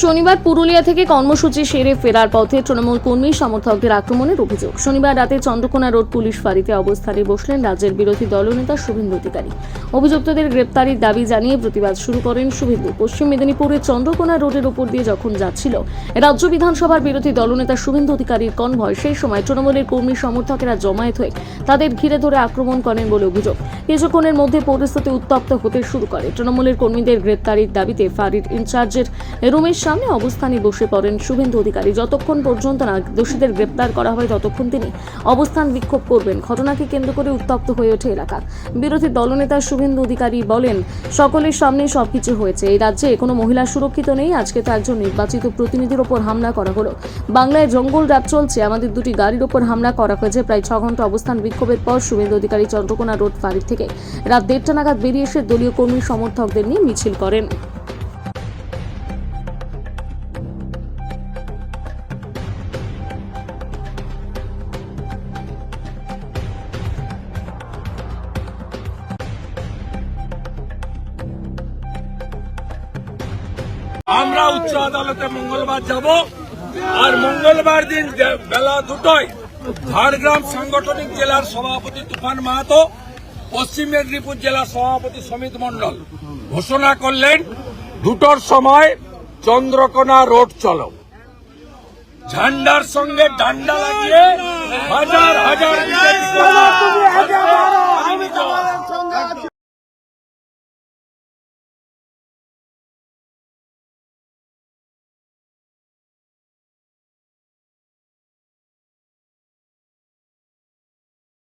শনিবার পুরুলিয়া থেকে কর্মসূচি সেরে ফেরার পথে তৃণমূল কর্মী সমর্থকদের আক্রমণের অভিযোগ। শনিবার রাতে চন্দ্রকোনা রোড পুলিশ ফাঁড়িতে অবস্থানে বসলেন রাজ্যের বিরোধী দলনেতা শুভেন্দু অধিকারী। অভিযুক্তদের গ্রেপ্তারির দাবি জানিয়ে প্রতিবাদ শুরু করেন শুভেন্দু। পশ্চিম মেদিনীপুরের চন্দ্রকোনা রোডের উপর দিয়ে যখন যাচ্ছিল রাজ্য বিধানসভার বিরোধী দলনেতা শুভেন্দু অধিকারীর কনভয়, সেই সময় তৃণমূলের কর্মী সমর্থকেরা জমায়েত হয়ে তাদের ঘিরে ধরে আক্রমণ করেন বলে অভিযোগ। কিছুক্ষণের মধ্যে পরিস্থিতি উত্তপ্ত হতে শুরু করে। তৃণমূলের কর্মীদের গ্রেপ্তারির দাবিতে ফাঁড়ির ইনচার্জের রুমের সামনে অবস্থানে বসে পড়েন শুভেন্দু অধিকারী। যতক্ষণ পর্যন্ত না দোষীদের গ্রেপ্তার করা হয় ততক্ষণ তিনি অবস্থান বিক্ষোভ করবেন। ঘটনাকে কেন্দ্র করে উত্তপ্ত হয়ে ওঠে এলাকা। বিরোধী দলনেতা শুভেন্দু অধিকারী বলেন, সকলের সামনে সবকিছু হয়েছে। এই রাজ্যে কোনো মহিলা সুরক্ষিত নেই। আজকে তো একজন নির্বাচিত প্রতিনিধির ওপর হামলা করা হলো। বাংলায় জঙ্গল রাত চলছে। আমাদের দুটি গাড়ির ওপর হামলা করা হয়েছে। প্রায় 6 ঘন্টা অবস্থান বিক্ষোভের পর শুভেন্দু অধিকারী চন্দ্রকোনা রোড ফাঁড়ি থেকে রাত 1:30 নাগাদ বেরিয়ে এসে দলীয় কর্মী সমর্থকদের নিয়ে মিছিল করেন। আমরা উচ্চ আদালতে মঙ্গলবার যাব, আর মঙ্গলবার দিন বেলা 2টায় ঝাড়গ্রাম সাংগঠনিক জেলার সভাপতি তুফান মাহাতো, পশ্চিম মেদিনীপুর জেলার সভাপতি সমিত মণ্ডল ঘোষণা করলেন 2টার সময় চন্দ্রকোনা রোড চলো। ঝান্ডার সঙ্গে ডান্ডা লাগিয়ে হাজার হাজার